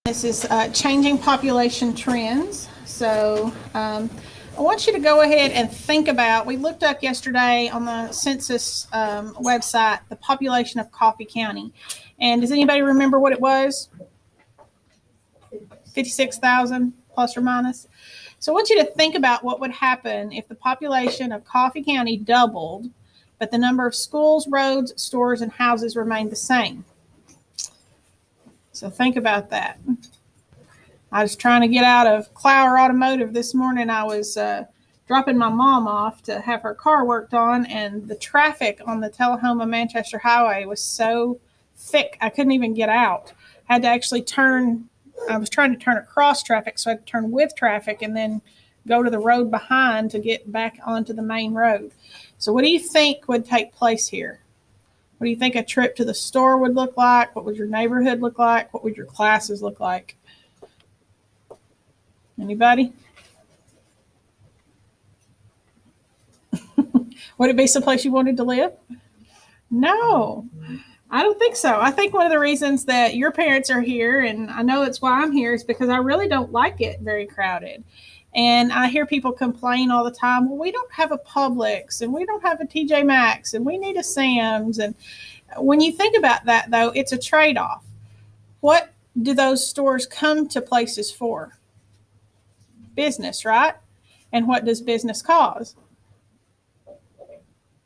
This is changing population trends. So I want you to go ahead and think about, we looked up yesterday on the census website, the population of Coffee County. And does anybody remember what it was? 56,000 plus or minus. So I want you to think about what would happen if the population of Coffee County doubled, but the number of schools, roads, stores, and houses remained the same. So think about that. I was trying to get out of Clower Automotive this morning. I was dropping my mom off to have her car worked on, and the traffic on the Tullahoma Manchester Highway was so thick I couldn't even get out. I had to actually turn. I was trying to turn across traffic, so I had to turn with traffic and then go to the road behind to get back onto the main road. So what do you think would take place here? What do you think a trip to the store would look like? What would your neighborhood look like? What would your classes look like? Anybody? Would it be someplace you wanted to live? No, I don't think so. I think one of the reasons that your parents are here, and I know it's why I'm here, is because I really don't like it very crowded. And I hear people complain all the time, well, we don't have a Publix and we don't have a TJ Maxx and we need a Sam's. And when you think about that, though, it's a trade off. What do those stores come to places for? Business, right? And what does business cause?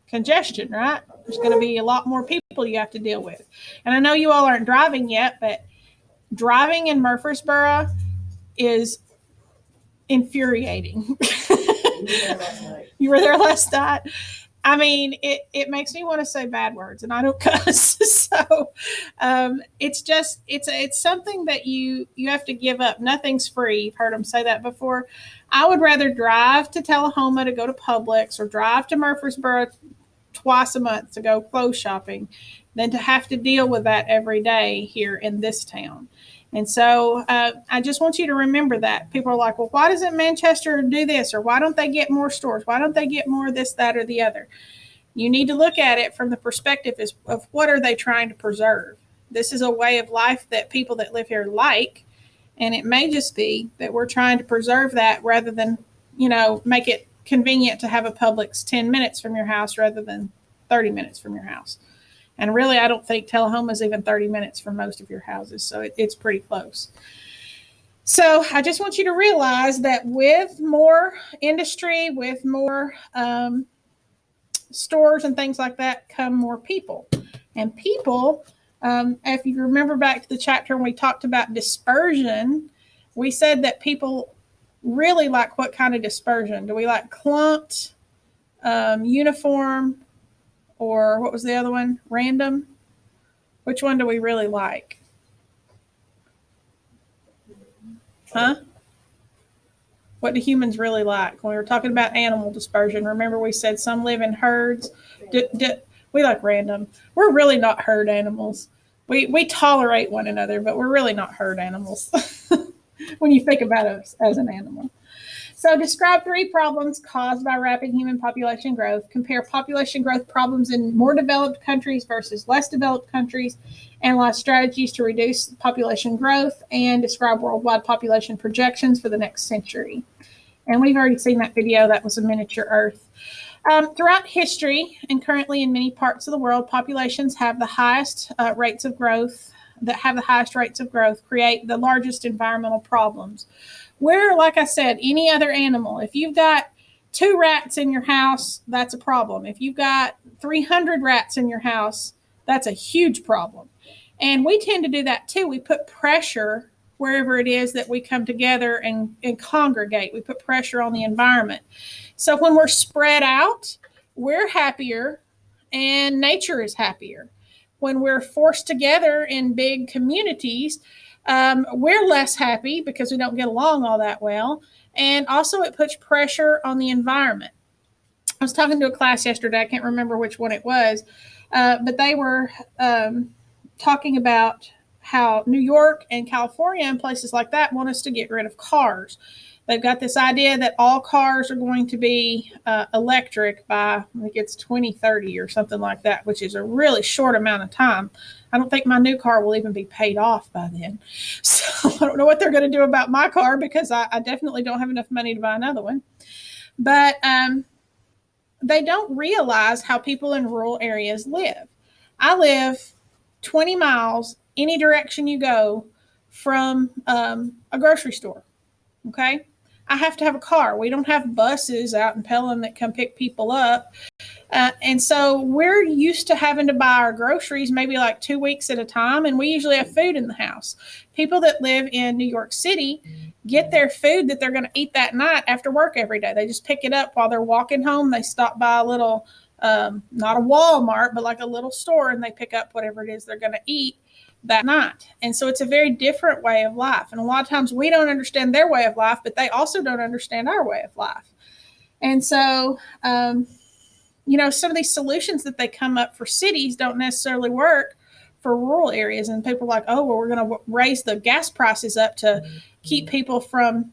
Congestion, right? There's going to be a lot more people you have to deal with. And I know you all aren't driving yet, but driving in Murfreesboro is infuriating. You were there last night. I mean, it makes me want to say bad words, and I don't cuss. So it's something that you have to give up. Nothing's free. You've heard them say that before. I would rather drive to Tullahoma to go to Publix or drive to Murfreesboro twice a month to go clothes shopping than to have to deal with that every day here in this town. And so I just want you to remember that. People are like, well, why doesn't Manchester do this? Or why don't they get more stores? Why don't they get more of this, that, or the other? You need to look at it from the perspective of what are they trying to preserve? This is a way of life that people that live here like. And it may just be that we're trying to preserve that rather than, make it convenient to have a Publix 10 minutes from your house rather than 30 minutes from your house. And really, I don't think Tullahoma is even 30 minutes from most of your houses. So it's pretty close. So I just want you to realize that with more industry, with more stores and things like that, come more people. And people, if you remember back to the chapter when we talked about dispersion, we said that people really like what kind of dispersion? Do we like clumped, uniform, or what was the other one? Random? Which one do we really like? Huh? What do humans really like? When we were talking about animal dispersion, remember we said some live in herds. We like random. We're really not herd animals. We tolerate one another, but we're really not herd animals when you think about us as an animal. So describe 3 problems caused by rapid human population growth. Compare population growth problems in more developed countries versus less developed countries. Analyze strategies to reduce population growth and describe worldwide population projections for the next century. And we've already seen that video. That was a miniature Earth. Throughout history and currently in many parts of the world, populations have the highest rates of growth create the largest environmental problems. Where, like I said, any other animal, if you've got 2 rats in your house, that's a problem. If you've got 300 rats in your house, that's a huge problem. And we tend to do that too. We put pressure wherever it is that we come together and congregate. We put pressure on the environment. So when we're spread out, we're happier and nature is happier. When we're forced together in big communities, we're less happy because we don't get along all that well. And also it puts pressure on the environment. I was talking to a class yesterday. I can't remember which one it was, but they were talking about how New York and California and places like that want us to get rid of cars. They've got this idea that all cars are going to be electric by, I think it's 2030 or something like that, which is a really short amount of time. I don't think my new car will even be paid off by then. So I don't know what they're going to do about my car, because I definitely don't have enough money to buy another one. But they don't realize how people in rural areas live. I live 20 miles any direction you go from a grocery store. Okay. I have to have a car. We don't have buses out in Pelham that come pick people up. And so we're used to having to buy our groceries maybe like 2 weeks at a time. And we usually have food in the house. People that live in New York City get their food that they're going to eat that night after work every day. They just pick it up while they're walking home. They stop by a little, not a Walmart, but like a little store, and they pick up whatever it is they're going to eat that night. And so it's a very different way of life. And a lot of times we don't understand their way of life, but they also don't understand our way of life. And so, some of these solutions that they come up for cities don't necessarily work for rural areas. And people are like, oh, well, we're going to raise the gas prices up to keep people from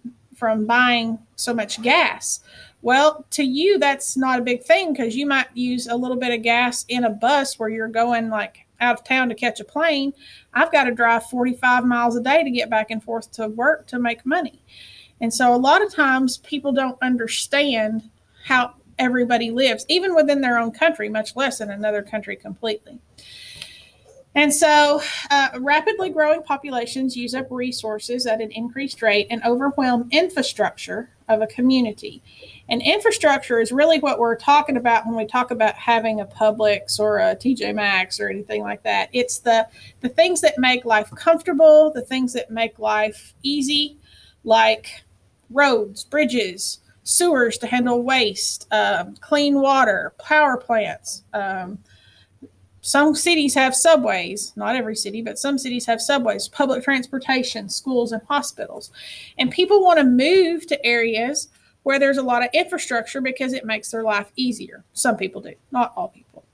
buying so much gas. Well, to you, that's not a big thing, because you might use a little bit of gas in a bus where you're going like out of town to catch a plane. I've got to drive 45 miles a day to get back and forth to work to make money. And so a lot of times people don't understand how everybody lives, even within their own country, much less in another country completely. And so rapidly growing populations use up resources at an increased rate and overwhelm infrastructure of a community. And infrastructure is really what we're talking about when we talk about having a Publix or a TJ Maxx or anything like that. It's the things that make life comfortable, the things that make life easy, like roads, bridges, sewers to handle waste, clean water, power plants. Some cities have subways, not every city, but some cities have subways, public transportation, schools, and hospitals. And people want to move to areas where there's a lot of infrastructure because it makes their life easier. Some people do, not all people.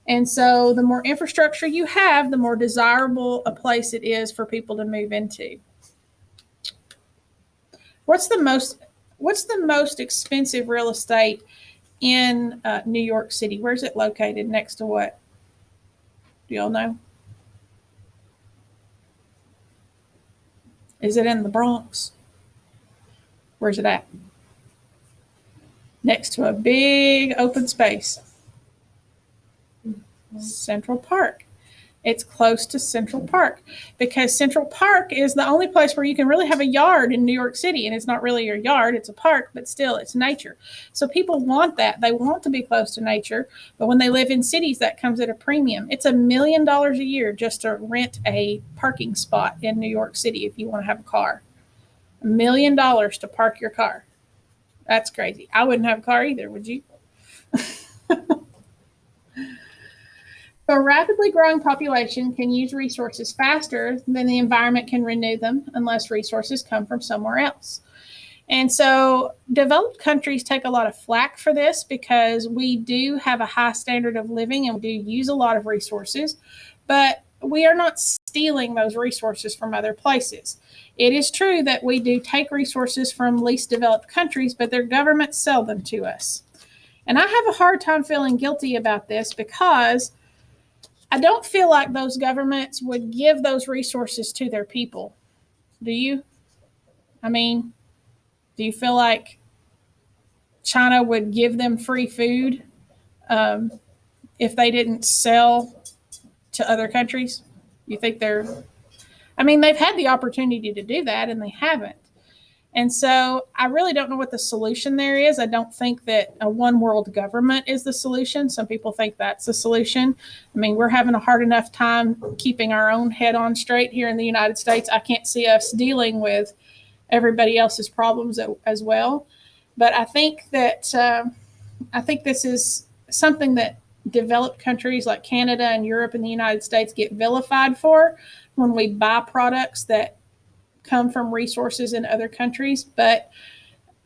And so the more infrastructure you have, the more desirable a place it is for people to move into. What's the most expensive real estate in New York City? Where's it located? Next to what? Do y'all know? Is it in the Bronx? Where's it at? Next to a big open space. Central Park. It's close to Central Park, because Central Park is the only place where you can really have a yard in New York City. And it's not really your yard, it's a park, but still it's nature. So people want that. They want to be close to nature. But when they live in cities, that comes at a premium. It's $1 million a year just to rent a parking spot in New York City if you want to have a car. $1 million to park your car. That's crazy. I wouldn't have a car either, would you? So a rapidly growing population can use resources faster than the environment can renew them unless resources come from somewhere else. And so developed countries take a lot of flack for this, because we do have a high standard of living and we do use a lot of resources, but we are not stealing those resources from other places. It is true that we do take resources from least developed countries, but their governments sell them to us. And I have a hard time feeling guilty about this, because I don't feel like those governments would give those resources to their people. Do you? I mean, do you feel like China would give them free food if they didn't sell to other countries? You think they've had the opportunity to do that and they haven't. And so I really don't know what the solution there is. I don't think that a one world government is the solution. Some people think that's the solution. I mean, we're having a hard enough time keeping our own head on straight here in the United States. I can't see us dealing with everybody else's problems as well. But I think that this is something that developed countries like Canada and Europe and the United States get vilified for when we buy products that come from resources in other countries, but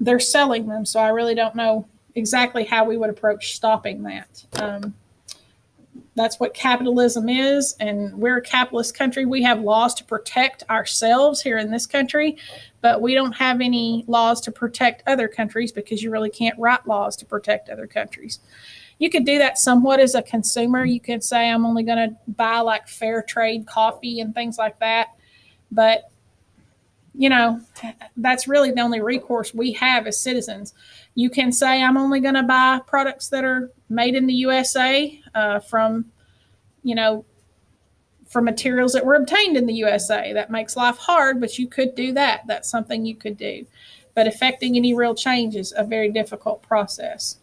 they're selling them. So I really don't know exactly how we would approach stopping that. That's what capitalism is. And we're a capitalist country. We have laws to protect ourselves here in this country, but we don't have any laws to protect other countries because you really can't write laws to protect other countries. You could do that somewhat as a consumer. You could say, I'm only going to buy like fair trade coffee and things like that. But, you know, that's really the only recourse we have as citizens. You can say, I'm only going to buy products that are made in the USA from, you know, from materials that were obtained in the USA. That makes life hard, but you could do that. That's something you could do. But affecting any real change is a very difficult process.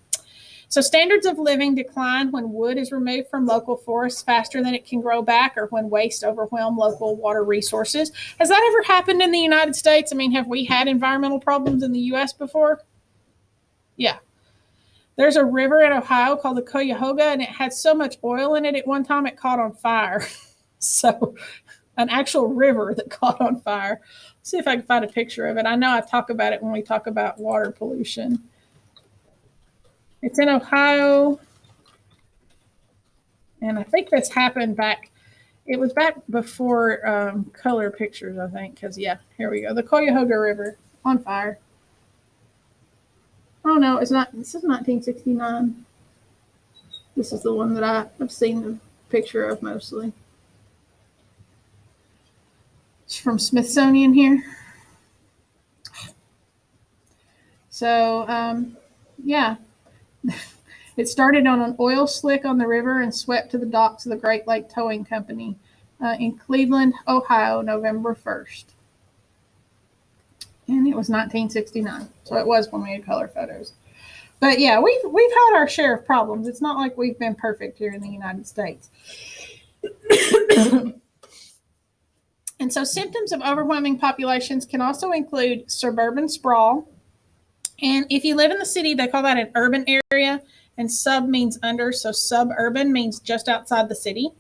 So standards of living decline when wood is removed from local forests faster than it can grow back, or when waste overwhelm local water resources. Has that ever happened in the United States? I mean, have we had environmental problems in the U.S. before? Yeah. There's a river in Ohio called the Cuyahoga, and it had so much oil in it at one time it caught on fire. So an actual river that caught on fire. Let's see if I can find a picture of it. I know I talk about it when we talk about water pollution. It's in Ohio, and I think this happened back. It was back before color pictures, I think, because, yeah, here we go. The Cuyahoga River on fire. Oh, no, it's not. This is 1969. This is the one that I've seen the picture of mostly. It's from Smithsonian here. So, yeah. It started on an oil slick on the river and swept to the docks of the Great Lake Towing Company in Cleveland, Ohio, November 1st. And it was 1969. So it was when we had color photos. But yeah, we've had our share of problems. It's not like we've been perfect here in the United States. And so symptoms of overwhelming populations can also include suburban sprawl. And if you live in the city, they call that an urban area, and sub means under. So suburban means just outside the city.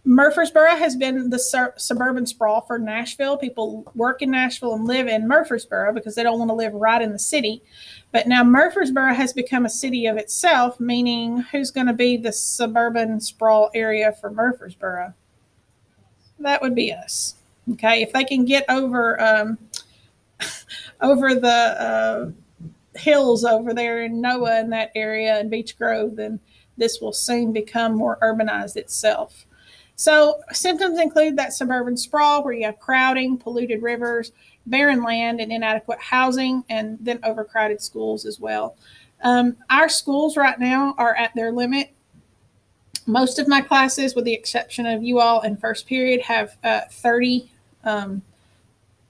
Murfreesboro has been the suburban sprawl for Nashville. People work in Nashville and live in Murfreesboro because they don't want to live right in the city. But now Murfreesboro has become a city of itself, meaning who's going to be the suburban sprawl area for Murfreesboro? That would be us. Okay, if they can get over over the hills over there in Noah in that area and Beech Grove, then this will soon become more urbanized itself. So symptoms include that suburban sprawl where you have crowding, polluted rivers, barren land, and inadequate housing, and then overcrowded schools as well. Our schools right now are at their limit. Most of my classes, with the exception of you all in first period, have 30.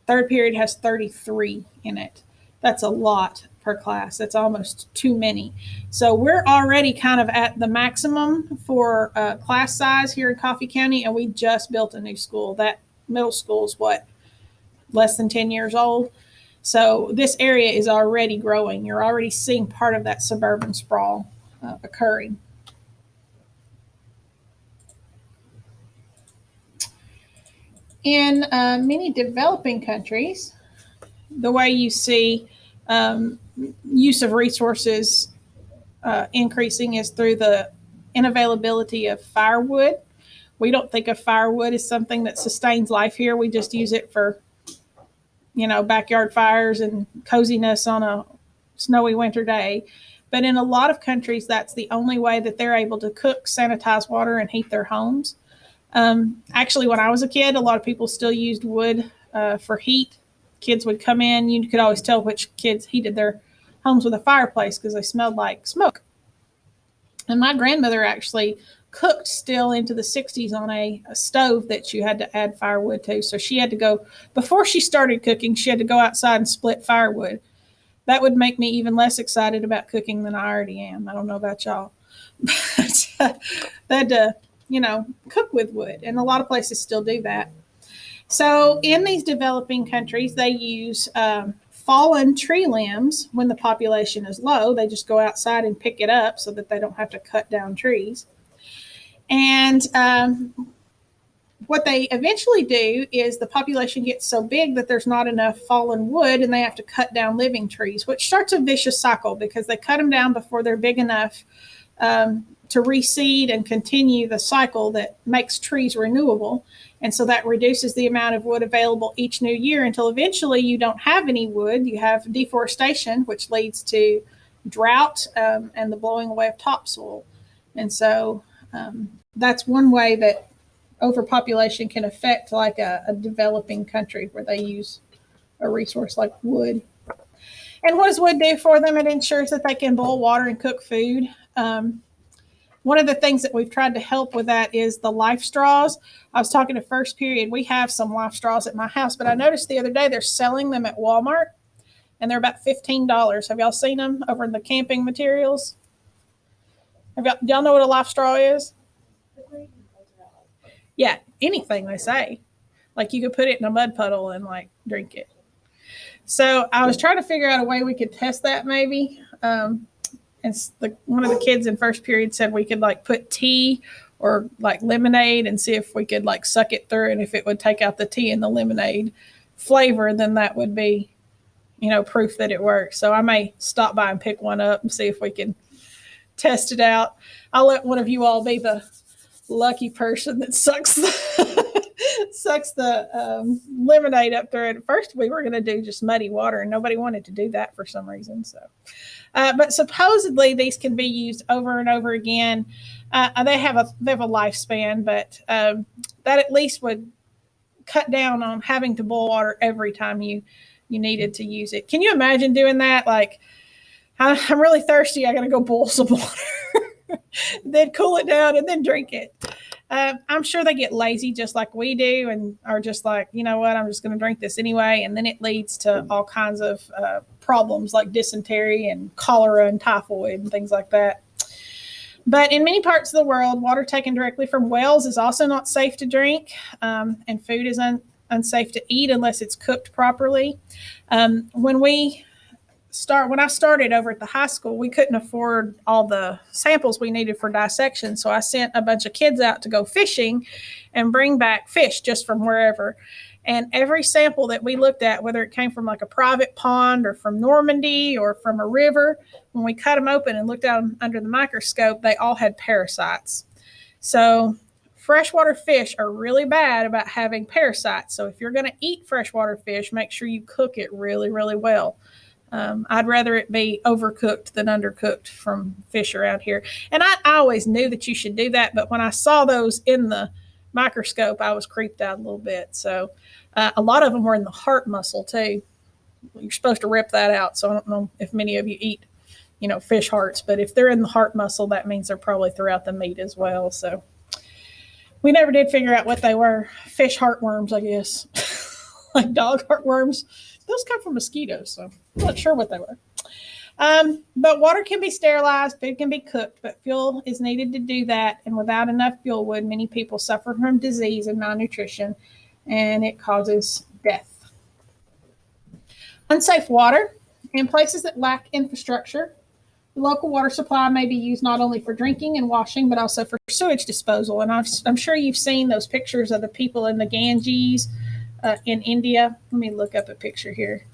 Third period has 33 in it. That's a lot per class. That's almost too many. So we're already kind of at the maximum for class size here in Coffee County, and we just built a new school. That middle school is less than 10 years old. So this area is already growing. You're already seeing part of that suburban sprawl occurring. In many developing countries, the way you see use of resources increasing is through the inavailability of firewood. We don't think of firewood as something that sustains life here. We just use it for, backyard fires and coziness on a snowy winter day. But in a lot of countries, that's the only way that they're able to cook, sanitize water, and heat their homes. Actually, when I was a kid, a lot of people still used wood for heat. Kids would come in. You could always tell which kids heated their homes with a fireplace because they smelled like smoke. And my grandmother actually cooked still into the 60s on a stove that you had to add firewood to. So she had to go, before she started cooking, she had to go outside and split firewood. That would make me even less excited about cooking than I already am. I don't know about y'all. But they had to, cook with wood. And a lot of places still do that. So in these developing countries, they use fallen tree limbs when the population is low. They just go outside and pick it up so that they don't have to cut down trees. And what they eventually do is the population gets so big that there's not enough fallen wood and they have to cut down living trees, which starts a vicious cycle because they cut them down before they're big enough to reseed and continue the cycle that makes trees renewable. And so that reduces the amount of wood available each new year until eventually you don't have any wood. You have deforestation, which leads to drought and the blowing away of topsoil. And so that's one way that overpopulation can affect like a developing country where they use a resource like wood. And what does wood do for them? It ensures that they can boil water and cook food. One of the things that we've tried to help with that is the life straws. I was talking to first period. We have some life straws at my house, but I noticed the other day they're selling them at Walmart, and they're about $15. Have y'all seen them over in the camping materials? Y'all know what a life straw is? Yeah, anything they say. Like you could put it in a mud puddle and like drink it. So I was trying to figure out a way we could test that maybe. And one of the kids in first period said we could like put tea or like lemonade and see if we could like suck it through, and if it would take out the tea and the lemonade flavor, then that would be, proof that it works. So I may stop by and pick one up and see if we can test it out. I'll let one of you all be the lucky person that sucks the lemonade up through it. At first we were going to do just muddy water, and nobody wanted to do that for some reason. So, but supposedly these can be used over and over again. They have a lifespan, but that at least would cut down on having to boil water every time you needed to use it. Can you imagine doing that? Like, I'm really thirsty. I got to go boil some water, then cool it down and then drink it. I'm sure they get lazy just like we do and are just like, you know what, I'm just going to drink this anyway. And then it leads to all kinds of problems like dysentery and cholera and typhoid and things like that. But in many parts of the world, water taken directly from wells is also not safe to drink, and food is unsafe to eat unless it's cooked properly. When I started over at the high school, we couldn't afford all the samples we needed for dissection. So I sent a bunch of kids out to go fishing and bring back fish just from wherever. And every sample that we looked at, whether it came from like a private pond or from Normandy or from a river, when we cut them open and looked at them under the microscope, they all had parasites. So freshwater fish are really bad about having parasites. So if you're going to eat freshwater fish, make sure you cook it really, really well. I'd rather it be overcooked than undercooked from fish around here. And I always knew that you should do that, but when I saw those in the microscope, I was creeped out a little bit. So a lot of them were in the heart muscle too. You're supposed to rip that out. So I don't know if many of you eat, fish hearts, but if they're in the heart muscle, that means they're probably throughout the meat as well. So we never did figure out what they were. Fish heartworms, I guess, like dog heartworms. Those come from mosquitoes, so I'm not sure what they were. But water can be sterilized, food can be cooked, but fuel is needed to do that. And without enough fuel wood, many people suffer from disease and malnutrition, and it causes death. Unsafe water in places that lack infrastructure. The local water supply may be used not only for drinking and washing, but also for sewage disposal. And I'm sure you've seen those pictures of the people in the Ganges in India. Let me look up a picture here.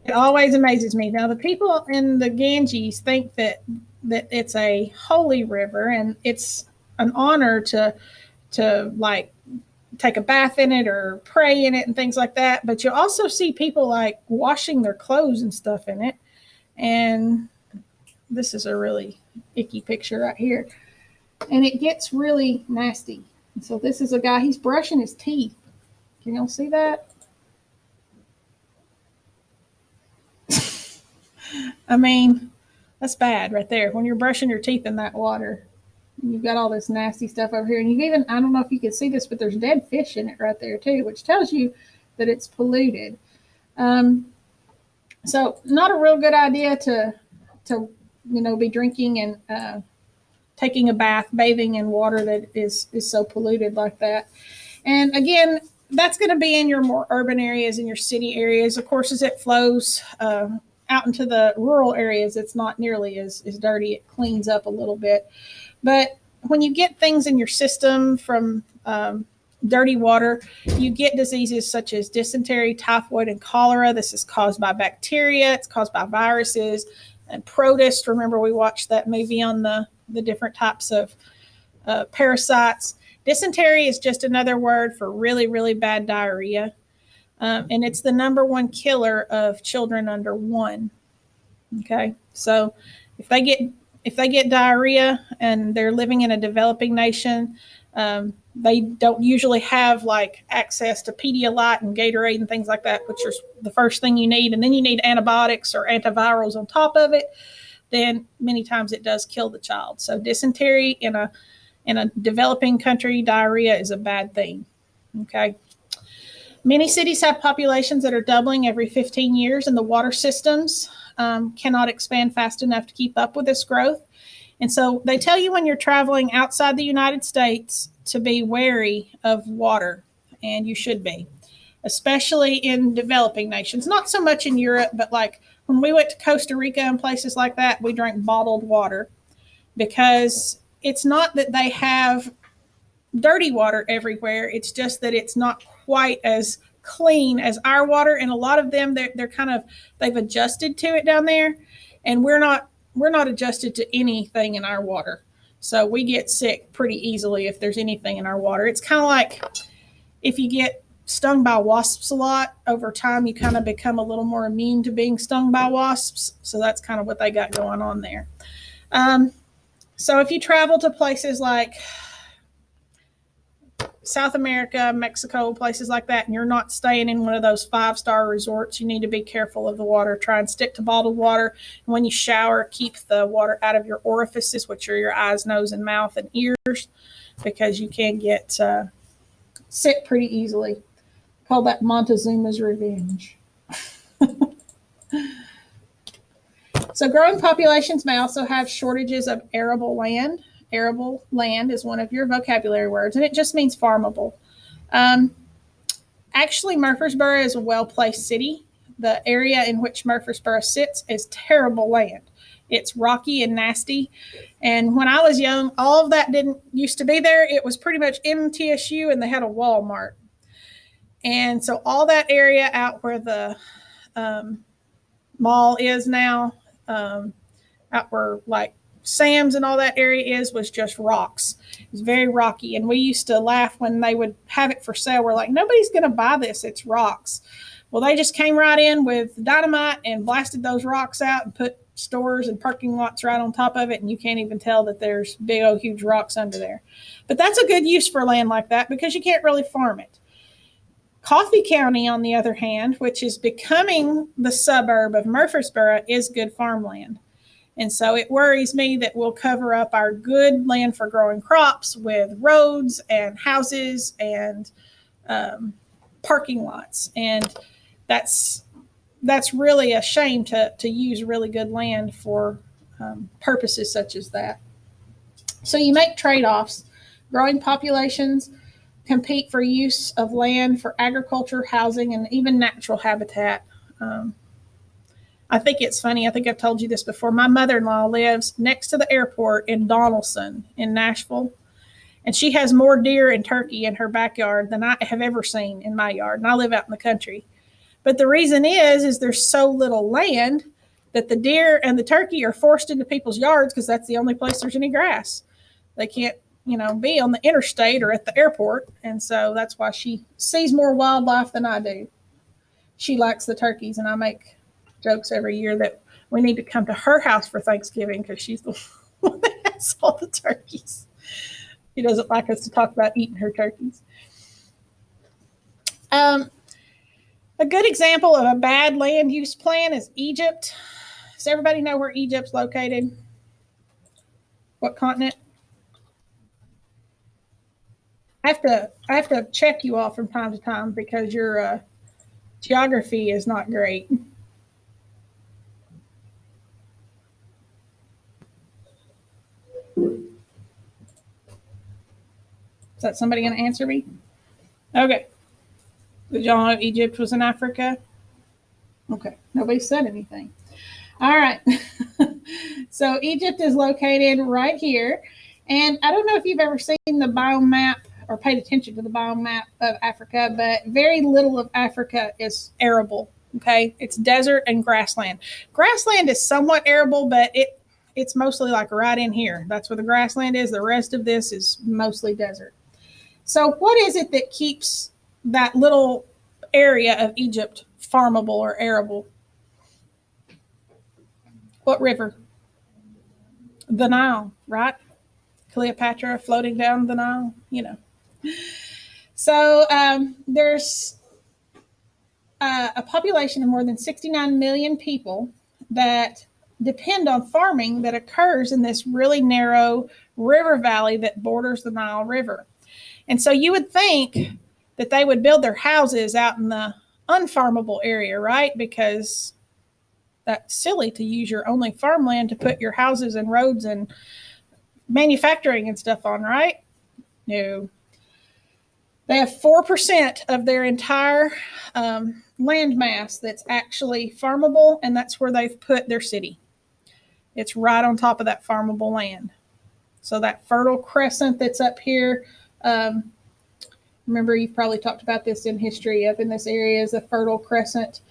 It always amazes me. Now, the people in the Ganges think that it's a holy river and it's an honor to like take a bath in it or pray in it and things like that. But you also see people like washing their clothes and stuff in it. And this is a really icky picture right here. And it gets really nasty. And so this is a guy, he's brushing his teeth. Can y'all see that? I mean, that's bad right there. When you're brushing your teeth in that water, you've got all this nasty stuff over here. And you've even, I don't know if you can see this, but there's dead fish in it right there too, which tells you that it's polluted. So not a real good idea to be drinking and taking a bath, bathing in water that is so polluted like that. And again, that's going to be in your more urban areas, in your city areas. Of course, as it flows out into the rural areas, it's not nearly as dirty. It cleans up a little bit. But when you get things in your system from dirty water, you get diseases such as dysentery, typhoid, and cholera. This is caused by bacteria. It's caused by viruses and protists. Remember, we watched that movie on the different types of parasites. Dysentery is just another word for really, really bad diarrhea. And it's the number one killer of children under 1. Okay, so if they get diarrhea and they're living in a developing nation, they don't usually have like access to Pedialyte and Gatorade and things like that, which is the first thing you need. And then you need antibiotics or antivirals on top of it. Then many times it does kill the child. So dysentery in a developing country, diarrhea is a bad thing. Okay. Many cities have populations that are doubling every 15 years, and the water systems cannot expand fast enough to keep up with this growth. And so they tell you when you're traveling outside the United States to be wary of water, and you should be, especially in developing nations. Not so much in Europe, but like when we went to Costa Rica and places like that, we drank bottled water because it's not that they have dirty water everywhere. It's just that it's not quite as clean as our water. And a lot of them, they're kind of, they've adjusted to it down there. And we're not adjusted to anything in our water. So we get sick pretty easily if there's anything in our water. It's kind of like if you get stung by wasps a lot, over time you kind of become a little more immune to being stung by wasps. So that's kind of what they got going on there. So if you travel to places like South America, Mexico, places like that, and you're not staying in one of those 5-star resorts, you need to be careful of the water. Try and stick to bottled water. And when you shower, keep the water out of your orifices, which are your eyes, nose, and mouth and ears, because you can get sick pretty easily. Call that Montezuma's revenge. So growing populations may also have shortages of arable land. Arable land is one of your vocabulary words, and it just means farmable. Actually, Murfreesboro is a well-placed city. The area in which Murfreesboro sits is terrible land. It's rocky and nasty. And when I was young, all of that didn't used to be there. It was pretty much MTSU, and they had a Walmart. And so all that area out where the mall is now, out where like Sam's and all that area was just rocks. It was very rocky. And we used to laugh when they would have it for sale. We're like, nobody's going to buy this. It's rocks. Well, they just came right in with dynamite and blasted those rocks out and put stores and parking lots right on top of it. And you can't even tell that there's big old huge rocks under there. But that's a good use for land like that because you can't really farm it. Coffee County, on the other hand, which is becoming the suburb of Murfreesboro, is good farmland. And so it worries me that we'll cover up our good land for growing crops with roads and houses and parking lots. And that's really a shame to use really good land for purposes such as that. So you make trade-offs. Growing populations compete for use of land for agriculture, housing, and even natural habitat. I think it's funny. I think I've told you this before. My mother-in-law lives next to the airport in Donaldson in Nashville, and she has more deer and turkey in her backyard than I have ever seen in my yard. And I live out in the country. But the reason is there's so little land that the deer and the turkey are forced into people's yards because that's the only place there's any grass. They can't, be on the interstate or at the airport. And so that's why she sees more wildlife than I do. She likes the turkeys, and I make jokes every year that we need to come to her house for Thanksgiving because she's the one that has all the turkeys. She doesn't like us to talk about eating her turkeys. A good example of a bad land use plan is Egypt. Does everybody know where Egypt's located? What continent? I have to check you all from time to time because your geography is not great. Is that somebody going to answer me? Okay. Did y'all know Egypt was in Africa? Okay. Nobody said anything. All right. So Egypt is located right here. And I don't know if you've ever seen the biomap or paid attention to the biomap of Africa, but very little of Africa is arable. Okay, it's desert and grassland. Grassland is somewhat arable, but it's mostly like right in here. That's where the grassland is. The rest of this is mostly desert. So what is it that keeps that little area of Egypt farmable or arable? What river? The Nile, right? Cleopatra floating down the Nile, So there's a population of more than 69 million people that depend on farming that occurs in this really narrow river valley that borders the Nile River. And so you would think that they would build their houses out in the unfarmable area, right? Because that's silly to use your only farmland to put your houses and roads and manufacturing and stuff on, right? No. They have 4% of their entire land mass that's actually farmable, and that's where they've put their city. It's right on top of that farmable land. So that Fertile Crescent that's up here, remember you've probably talked about this in history, up in this area is the Fertile Crescent,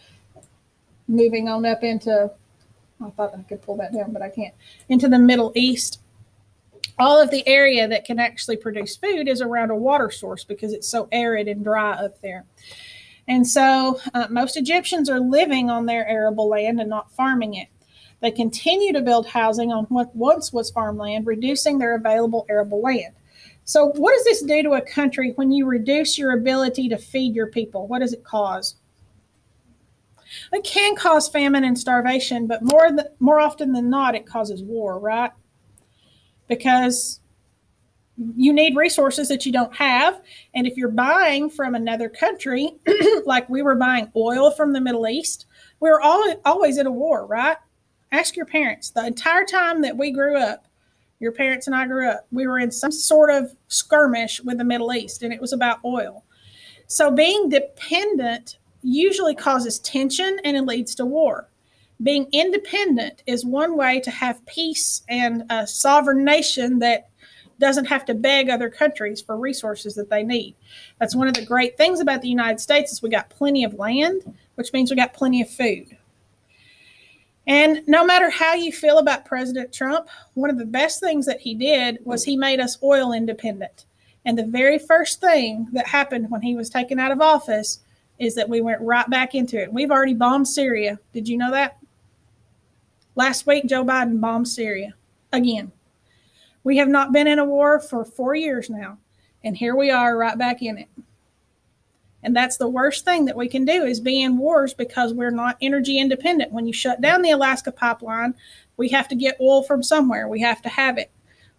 moving on up into, I thought I could pull that down, but I can't, into the Middle East. All of the area that can actually produce food is around a water source because it's so arid and dry up there. And so most Egyptians are living on their arable land and not farming it. They continue to build housing on what once was farmland, reducing their available arable land. So what does this do to a country when you reduce your ability to feed your people? What does it cause? It can cause famine and starvation, but more often than not, it causes war, right? Because you need resources that you don't have. And if you're buying from another country, like we were buying oil from the Middle East, we were always in a war, right? Ask your parents. The entire time that we grew up, your parents and I grew up, we were in some sort of skirmish with the Middle East, and it was about oil. So being dependent usually causes tension and it leads to war. Being independent is one way to have peace and a sovereign nation that doesn't have to beg other countries for resources that they need. That's one of the great things about the United States is we got plenty of land, which means we got plenty of food. And no matter how you feel about President Trump, one of the best things that he did was he made us oil independent. And the very first thing that happened when he was taken out of office is that we went right back into it. We've already bombed Syria. Did you know that? Last week, Joe Biden bombed Syria again. We have not been in a war for 4 years now, and here we are right back in it. And that's the worst thing that we can do is be in wars because we're not energy independent. When you shut down the Alaska pipeline, we have to get oil from somewhere. We have to have it.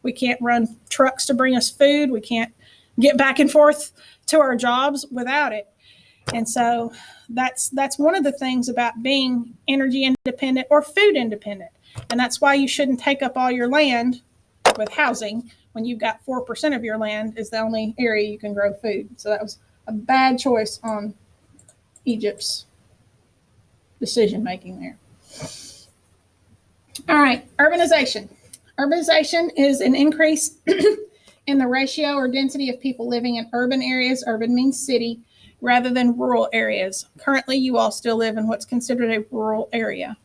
We can't run trucks to bring us food. We can't get back and forth to our jobs without it. And so that's one of the things about being energy independent or food independent. And that's why you shouldn't take up all your land with housing when you've got 4% of your land is the only area you can grow food. So that was a bad choice on Egypt's decision making there. All right, urbanization. Urbanization is an increase in the ratio or density of people living in urban areas. Urban means city, rather than rural areas. Currently, you all still live in what's considered a rural area.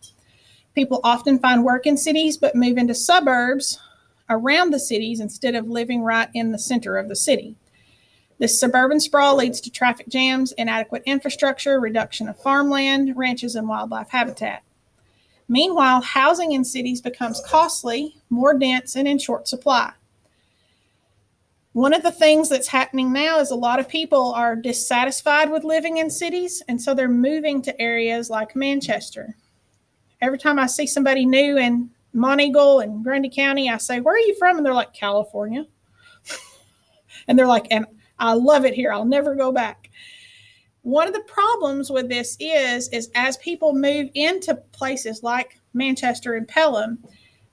People often find work in cities, but move into suburbs around the cities instead of living right in the center of the city. This suburban sprawl leads to traffic jams, inadequate infrastructure, reduction of farmland, ranches, and wildlife habitat. Meanwhile, housing in cities becomes costly, more dense, and in short supply. One of the things that's happening now is a lot of people are dissatisfied with living in cities, and so they're moving to areas like Manchester. Every time I see somebody new in Monteagle and Grundy County, I say, "Where are you from?" And they're like, "California." And they're like, "And I love it here. I'll never go back." One of the problems with this is as people move into places like Manchester and Pelham,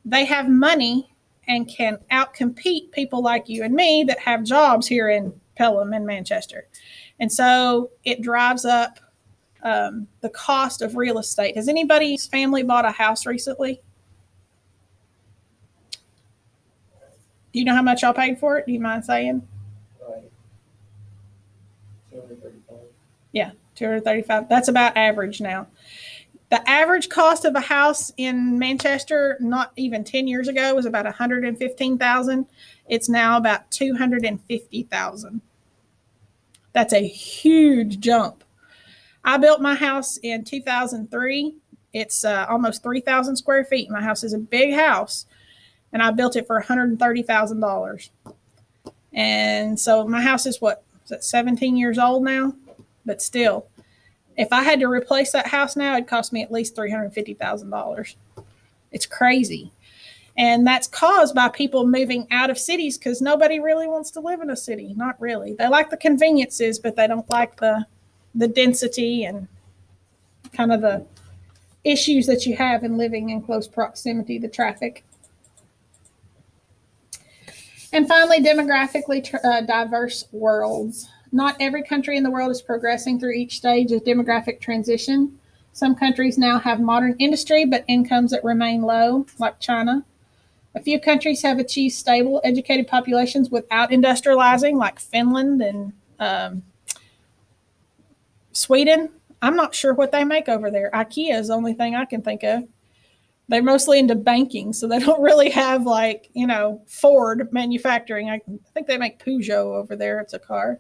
they have money and can outcompete people like you and me that have jobs here in Pelham and Manchester. And so it drives up the cost of real estate. Has anybody's family bought a house recently? Do you know how much y'all paid for it? Do you mind saying? Yeah, 235. That's about average now. The average cost of a house in Manchester, not even 10 years ago, was about 115,000. It's now about 250,000. That's a huge jump. I built my house in 2003. It's almost 3,000 square feet. My house is a big house, and I built it for $130,000. And so my house is what, is it 17 years old now? But still, if I had to replace that house now, it'd cost me at least $350,000. It's crazy. And that's caused by people moving out of cities because nobody really wants to live in a city. Not really. They like the conveniences, but they don't like the density and kind of the issues that you have in living in close proximity, the traffic. And finally, demographically diverse worlds. Not every country in the world is progressing through each stage of demographic transition. Some countries now have modern industry, but incomes that remain low, like China. A few countries have achieved stable, educated populations without industrializing, like Finland and Sweden. I'm not sure what they make over there. IKEA is the only thing I can think of. They're mostly into banking, so they don't really have like, Ford manufacturing. I think they make Peugeot over there. It's a car.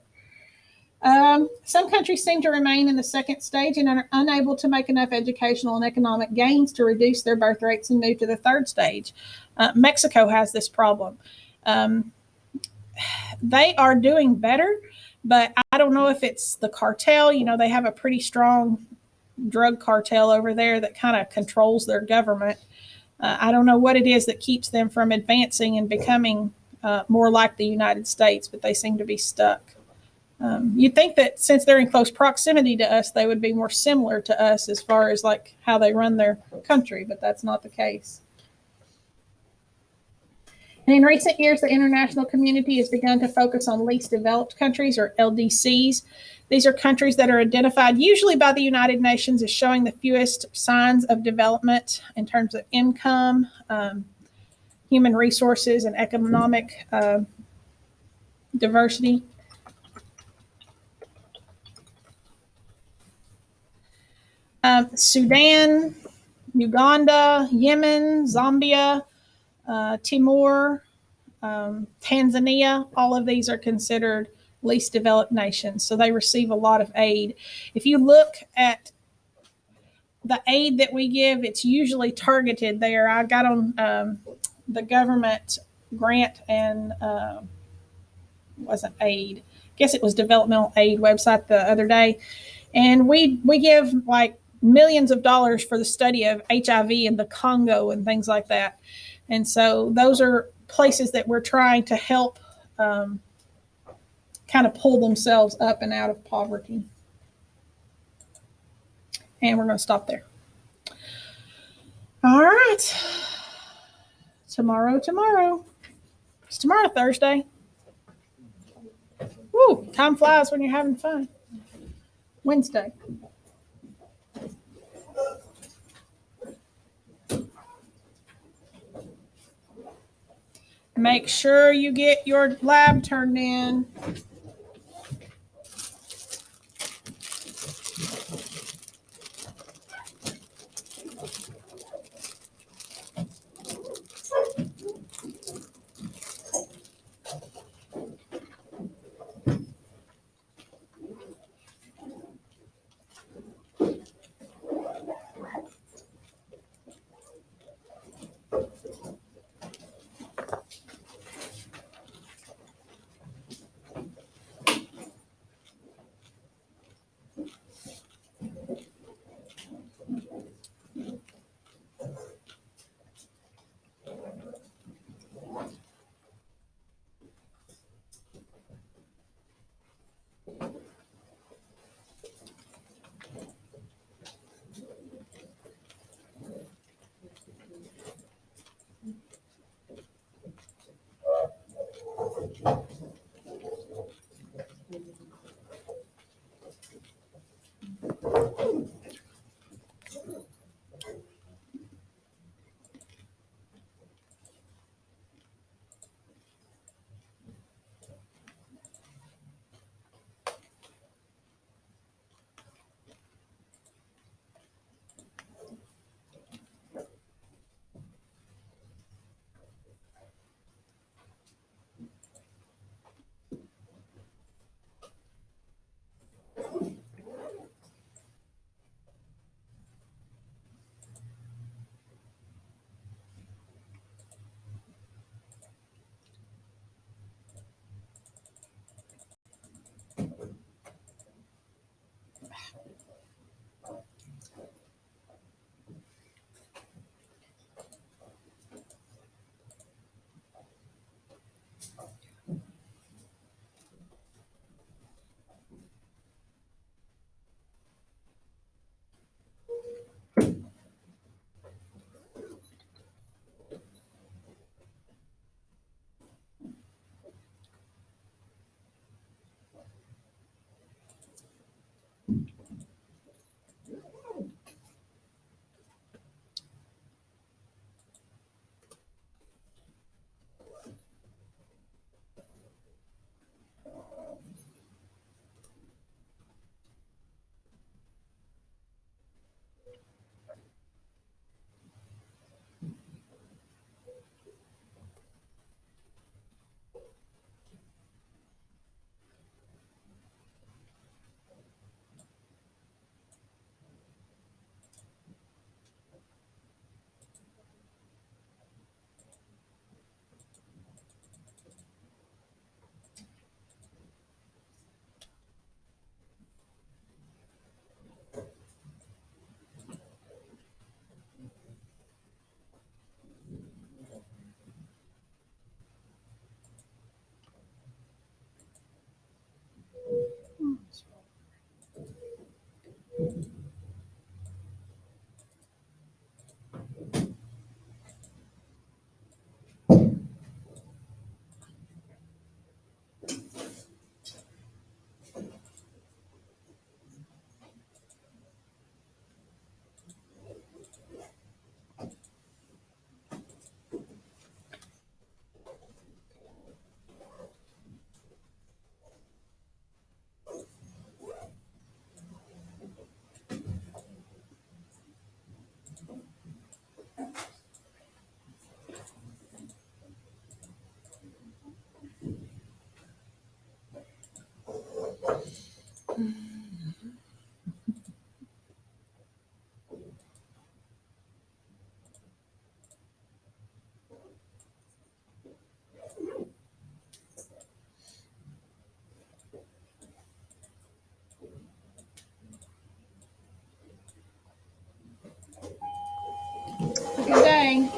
Some countries seem to remain in the second stage and are unable to make enough educational and economic gains to reduce their birth rates and move to the third stage. Mexico has this problem. They are doing better, but I don't know if it's the cartel. They have a pretty strong drug cartel over there that kind of controls their government. I don't know what it is that keeps them from advancing and becoming more like the United States, but they seem to be stuck. You'd think that since they're in close proximity to us, they would be more similar to us as far as like how they run their country, but that's not the case. And in recent years, the international community has begun to focus on least developed countries, or LDCs. These are countries that are identified usually by the United Nations as showing the fewest signs of development in terms of income, human resources, and economic diversity. Sudan, Uganda, Yemen, Zambia, Timor, Tanzania, all of these are considered least developed nations. So they receive a lot of aid. If you look at the aid that we give, it's usually targeted there. I got on the government grant and wasn't aid. I guess it was developmental aid website the other day. And we give like millions of dollars for the study of HIV in the Congo and things like that. And so those are places that we're trying to help kind of pull themselves up and out of poverty. And we're going to stop there. All right. Tomorrow. It's tomorrow Thursday. Woo, time flies when you're having fun. Wednesday. Make sure you get your lab turned in. Good day.